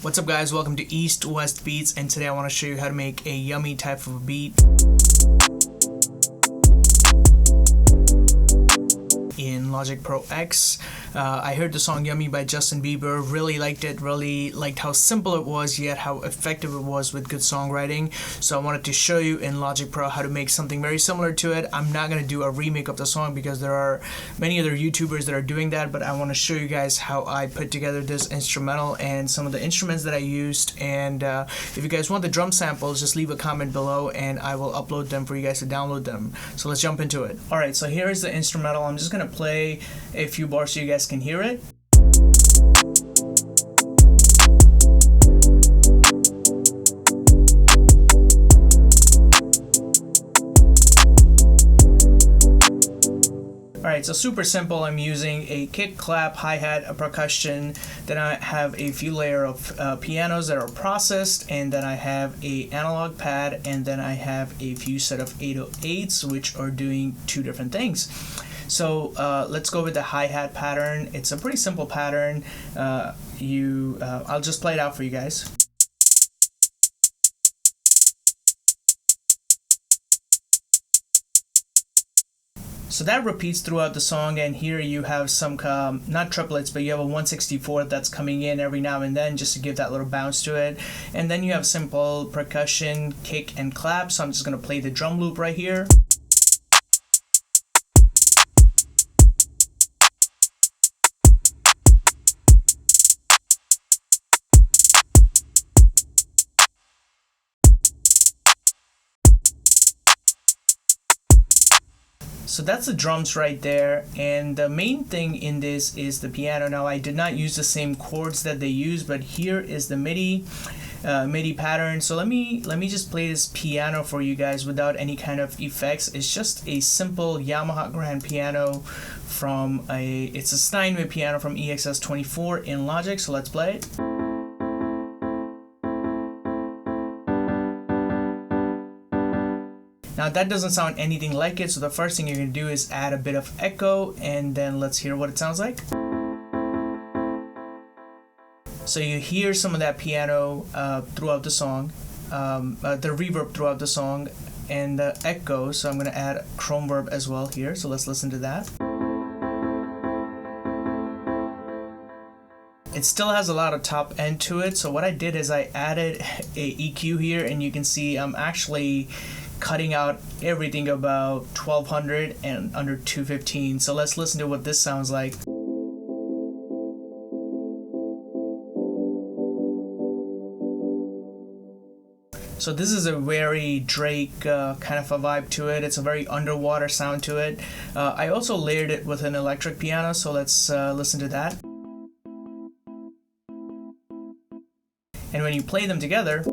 What's up guys, welcome to East West Beats, and today I want to show you how to make a yummy type of a beat in Logic Pro X. I heard the song Yummy by Justin Bieber, really liked it, really liked how simple it was yet how effective it was with good songwriting. So I wanted to show you in Logic Pro how to make something very similar to it. I'm not going to do a remake of the song because there are many other YouTubers that are doing that, but I want to show you guys how I put together this instrumental and some of the instruments that I used. And if you guys want the drum samples, just leave a comment below and I will upload them for you guys to download them. So let's jump into it. Alright, so here is the instrumental. I'm just going to play a few bars so you guys can hear it. Alright, so super simple. I'm using a kick, clap, hi-hat, a percussion, then I have a few layers of pianos that are processed, and then I have a analog pad, and then I have a few set of 808s which are doing two different things. So let's go with the hi-hat pattern. It's a pretty simple pattern. I'll just play it out for you guys. So that repeats throughout the song, and here you have some, not triplets, but you have a 1/64 that's coming in every now and then just to give that little bounce to it. And then you have simple percussion, kick, and clap. So I'm just going to play the drum loop right here. So that's the drums right there, and the main thing in this is the piano. Now I did not use the same chords that they use, but here is the MIDI pattern. So let me just play this piano for you guys without any kind of effects. It's just a simple Yamaha grand piano from it's a Steinway piano from EXS24 in Logic. So let's play it. Now that doesn't sound anything like it, so the first thing you're going to do is add a bit of echo, and then let's hear what it sounds like. So you hear some of that piano throughout the song, the reverb throughout the song, and the echo. So I'm going to add chrome verb as well here, so let's listen to that. It still has a lot of top end to it, so what I did is I added a EQ here, and you can see I'm actually cutting out everything about 1200 and under 215. So let's listen to what this sounds like. So this is a very Drake kind of a vibe to it. It's a very underwater sound to it. I also layered it with an electric piano, so let's listen to that. And when you play them together,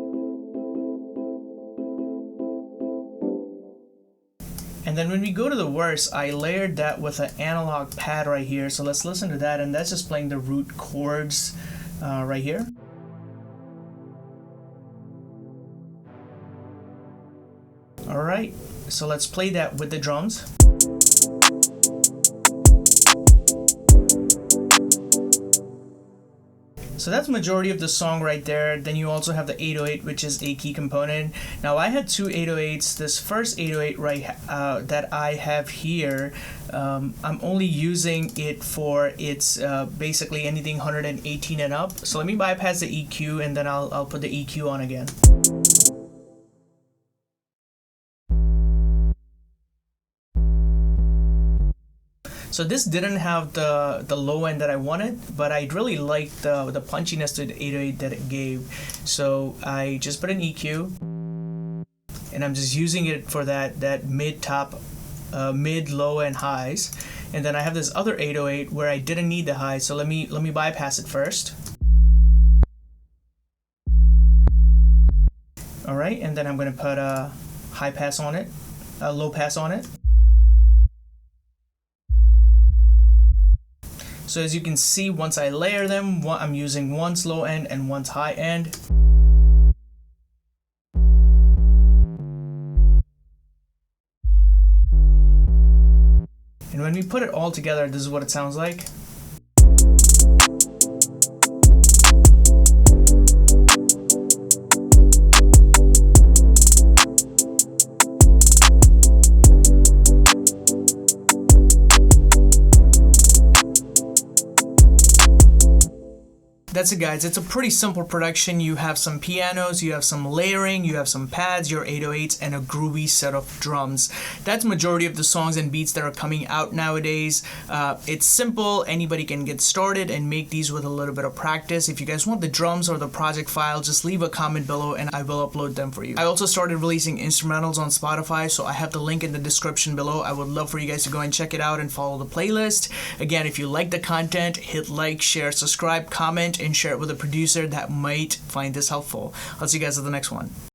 and then when we go to the verse, I layered that with an analog pad right here. So let's listen to that, and that's just playing the root chords right here. Alright, so let's play that with the drums. So that's the majority of the song right there. Then you also have the 808, which is a key component. Now I had two 808s. This first 808 that I have here, I'm only using it for its basically anything 118 and up. So let me bypass the EQ, and then I'll put the EQ on again. So this didn't have the low end that I wanted, but I really liked the punchiness to the 808 that it gave. So I just put an EQ, and I'm just using it for that mid-top, mid, low, and highs. And then I have this other 808 where I didn't need the highs, so let me bypass it first. All right, and then I'm going to put a high pass on it, a low pass on it. So as you can see, once I layer them, I'm using one's low end and one's high end. And when we put it all together, this is what it sounds like. That's it, guys. It's a pretty simple production. You have some pianos, you have some layering, you have some pads, your 808s, and a groovy set of drums. That's majority of the songs and beats that are coming out nowadays. It's simple. Anybody can get started and make these with a little bit of practice. If you guys want the drums or the project file, just leave a comment below and I will upload them for you. I also started releasing instrumentals on Spotify, so I have the link in the description below. I would love for you guys to go and check it out and follow the playlist. Again, if you like the content, hit like, share, subscribe, comment, and share it with a producer that might find this helpful. I'll see you guys at the next one.